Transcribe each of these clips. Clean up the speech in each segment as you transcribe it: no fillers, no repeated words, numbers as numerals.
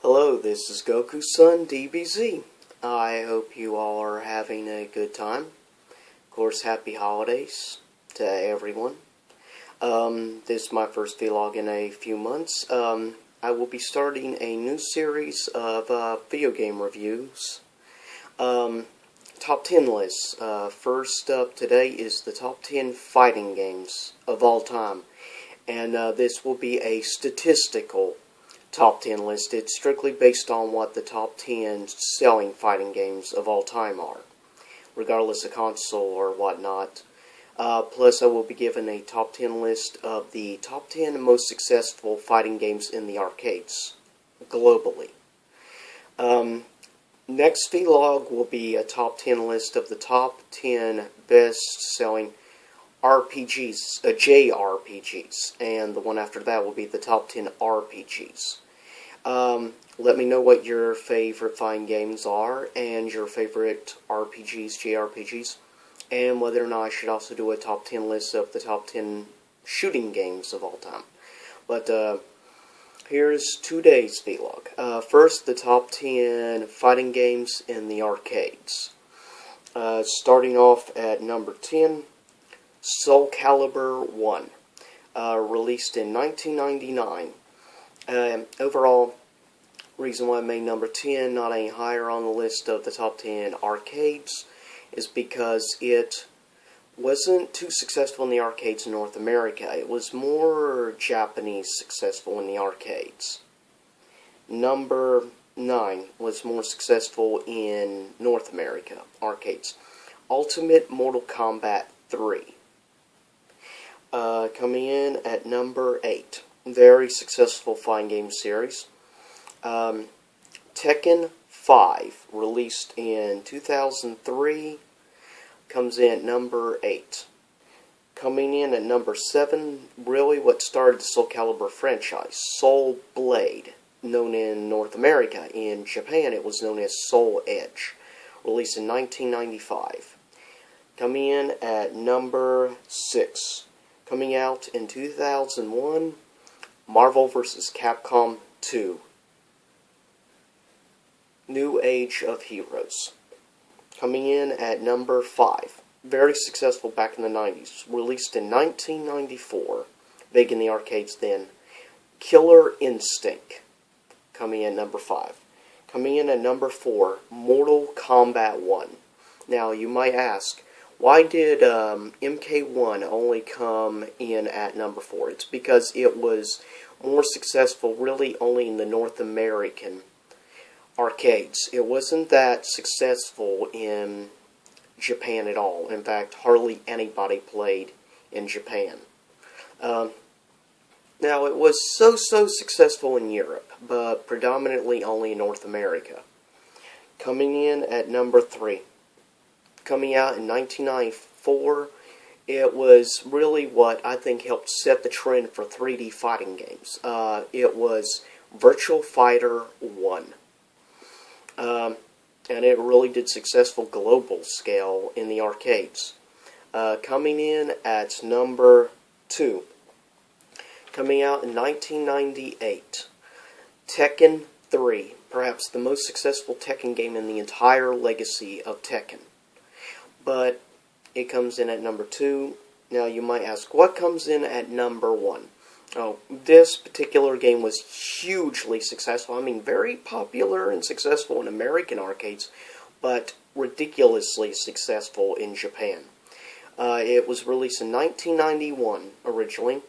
Hello, this is Goku-san DBZ. I hope you all are having a good time. Of course, happy holidays to everyone. This is my first vlog in a few months. I will be starting a new series of video game reviews. Top 10 lists. First up today is the top 10 fighting games of all time. And this will be a statistical top 10 list. It's strictly based on what the top 10 selling fighting games of all time are, regardless of console or whatnot. Plus, I will be given a top 10 list of the top 10 most successful fighting games in the arcades, globally. Next vlog will be a top 10 list of the top 10 best-selling RPGs, JRPGs, and the one after that will be the top 10 RPGs. Let me know what your favorite fighting games are, and your favorite RPGs, JRPGs, and whether or not I should also do a top 10 list of the top 10 shooting games of all time. But, here's today's vlog. First, the top 10 fighting games in the arcades. Starting off at number 10, Soul Calibur 1, released in 1999. Overall, reason why I made number 10 not any higher on the list of the top 10 arcades is because it wasn't too successful in the arcades in North America. It was more Japanese successful in the arcades. Number 9 was more successful in North America arcades. Ultimate Mortal Kombat 3. Coming in at number 8. Very successful fighting game series. Tekken 5, released in 2003, comes in at number 8. Coming in at number 7, really what started the Soul Calibur franchise, Soul Blade, known in North America. In Japan, it was known as Soul Edge, released in 1995. Coming in at number 6. Coming out in 2001, Marvel vs. Capcom 2, New Age of Heroes. Coming in at number 5, very successful back in the 90s, released in 1994, big in the arcades then, Killer Instinct, coming in at number 5. Coming in at number 4, Mortal Kombat 1. Now, you might ask, why did MK1 only come in at number 4? It's because it was more successful really only in the North American arcades. It wasn't that successful in Japan at all. In fact, hardly anybody played in Japan. Now, it was so successful in Europe, but predominantly only in North America. Coming in at number 3. Coming out in 1994, it was really what I think helped set the trend for 3D fighting games. It was Virtua Fighter 1. And it really did successful global scale in the arcades. Coming in at number 2. Coming out in 1998, Tekken 3. Perhaps the most successful Tekken game in the entire legacy of Tekken. But it comes in at number 2. Now you might ask, what comes in at number 1? Oh, this particular game was hugely successful. I mean, very popular and successful in American arcades, but ridiculously successful in Japan. It was released in 1991 originally.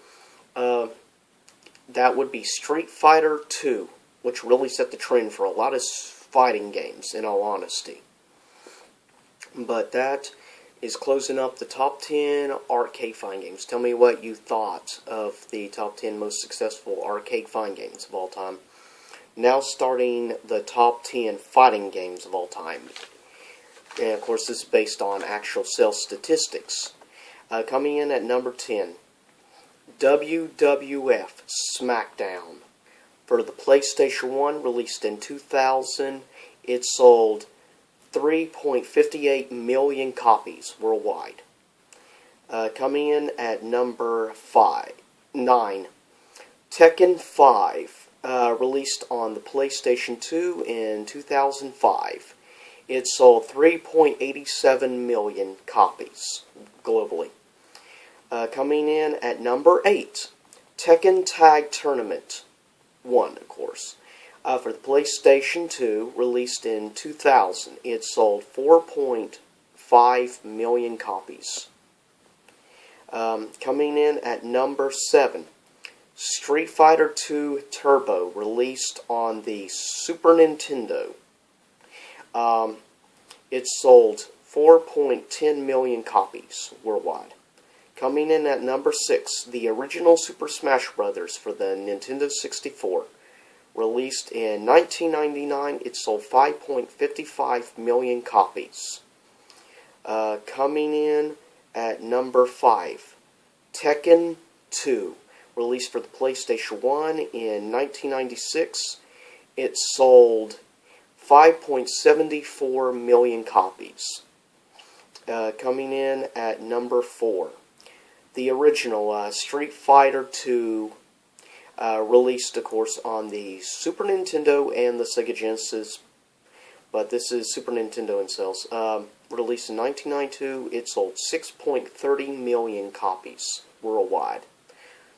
That would be Street Fighter 2, which really set the trend for a lot of fighting games, in all honesty. But that is closing up the top 10 arcade fighting games. Tell me what you thought of the top 10 most successful arcade fighting games of all time. Now starting the top 10 fighting games of all time. And of course this is based on actual sales statistics. Coming in at number 10, WWF SmackDown. For the PlayStation 1, released in 2000, it sold 3.58 million copies worldwide. Coming in at number 9, Tekken 5 released on the PlayStation 2 in 2005. It sold 3.87 million copies globally. Coming in at number 8, Tekken Tag Tournament 1, of course. For the PlayStation 2, released in 2000, it sold 4.5 million copies. Coming in at number 7, Street Fighter II Turbo, released on the Super Nintendo. It sold 4.10 million copies worldwide. Coming in at number 6, the original Super Smash Bros. For the Nintendo 64. Released in 1999, it sold 5.55 million copies. Coming in at number 5, Tekken 2. Released for the PlayStation 1 in 1996, it sold 5.74 million copies. Coming in at number 4, the original Street Fighter II, released, of course, on the Super Nintendo and the Sega Genesis, but this is Super Nintendo in sales. Released in 1992, it sold 6.30 million copies worldwide.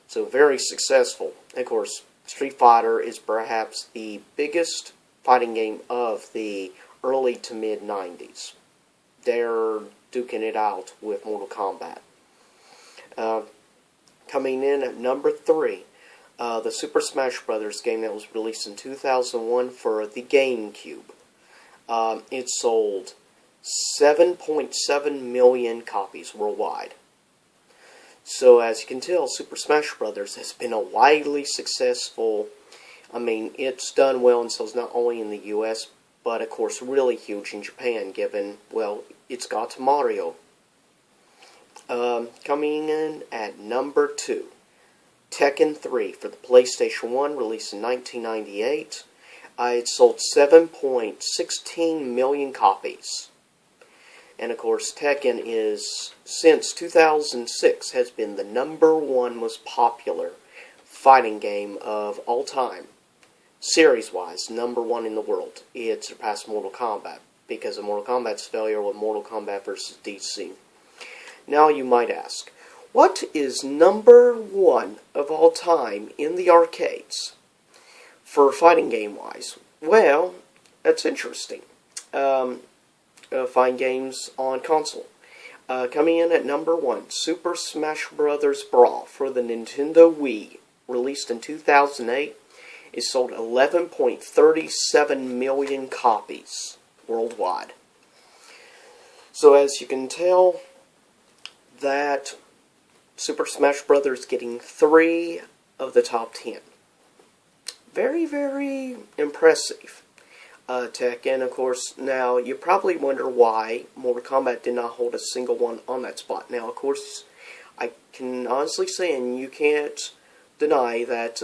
So very successful. Of course, Street Fighter is perhaps the biggest fighting game of the early to mid 90s. They're duking it out with Mortal Kombat. Coming in at number 3, the Super Smash Bros. Game that was released in 2001 for the GameCube. It sold 7.7 million copies worldwide. So as you can tell, Super Smash Bros. Has been a widely successful, it's done well in sales not only in the US, but of course really huge in Japan, given, well, it's got Mario. Coming in at number 2, Tekken 3 for the PlayStation 1, released in 1998. It sold 7.16 million copies. And of course, Tekken is, since 2006, has been the #1 most popular fighting game of all time. Series-wise, #1 in the world. It surpassed Mortal Kombat because of Mortal Kombat's failure with Mortal Kombat vs. DC. Now you might ask, what is #1 of all time in the arcades for fighting game-wise? Well, that's interesting. Fighting games on console. Coming in at #1, Super Smash Bros. Brawl for the Nintendo Wii, released in 2008. It sold 11.37 million copies worldwide. So as you can tell, that Super Smash Bros. Getting 3 of the top 10. Very, very impressive. Tekken, of course. Now, you probably wonder why Mortal Kombat did not hold a single one on that spot. Now, of course, I can honestly say, and you can't deny that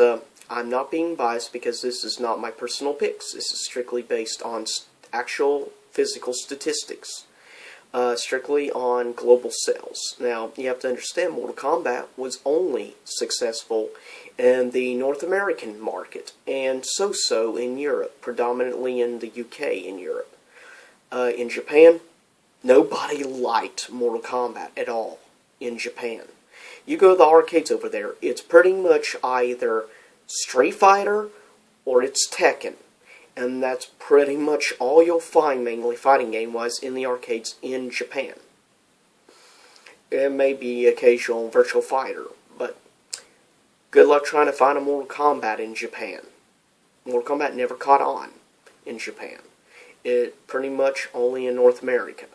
I'm not being biased because this is not my personal picks. This is strictly based on actual physical statistics. Strictly on global sales. Now, you have to understand Mortal Kombat was only successful in the North American market, and so-so in Europe, predominantly in the UK and Europe. In Japan, nobody liked Mortal Kombat at all in Japan. You go to the arcades over there, it's pretty much either Street Fighter or it's Tekken. And that's pretty much all you'll find, mainly fighting game-wise, in the arcades in Japan. It may be occasional Virtual Fighter, but good luck trying to find a Mortal Kombat in Japan. Mortal Kombat never caught on in Japan. It pretty much only in North America.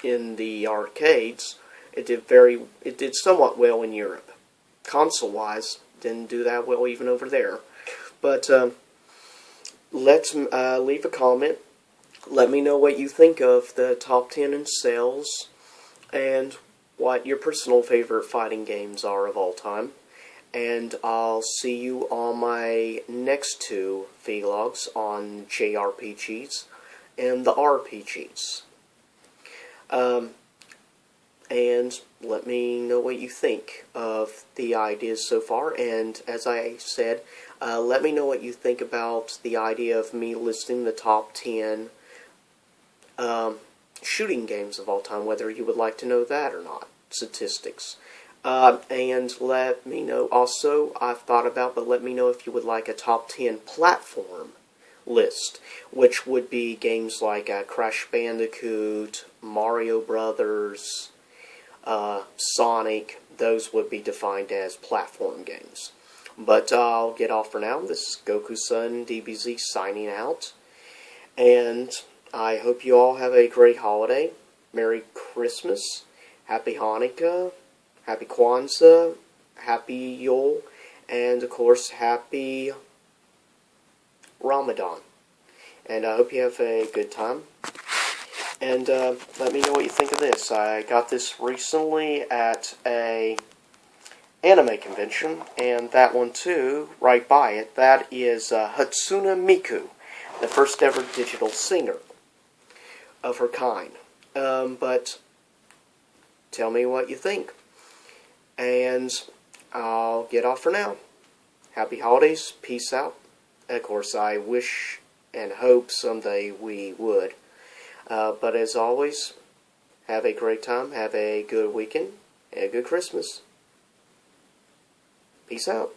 In the arcades, it did somewhat well in Europe. Console-wise, didn't do that well even over there. But let's leave a comment. Let me know what you think of the top 10 in sales and what your personal favorite fighting games are of all time. And I'll see you on my next 2 vlogs on JRPGs and the RPGs. And let me know what you think of the ideas so far. And as I said, Let me know what you think about the idea of me listing the top 10 shooting games of all time, whether you would like to know that or not, statistics. And let me know also, I've thought about, but let me know if you would like a top 10 platform list, which would be games like Crash Bandicoot, Mario Brothers, Sonic. Those would be defined as platform games. But I'll get off for now. This is Goku-san DBZ signing out. And I hope you all have a great holiday. Merry Christmas. Happy Hanukkah. Happy Kwanzaa. Happy Yule. And, of course, Happy Ramadan. And I hope you have a good time. And let me know what you think of this. I got this recently at a anime convention, and that one too, right by it, that is Hatsune Miku, the first ever digital singer of her kind. But tell me what you think. And I'll get off for now. Happy holidays. Peace out. Of course, I wish and hope someday we would. But as always, have a great time, have a good weekend, and a good Christmas. Peace out.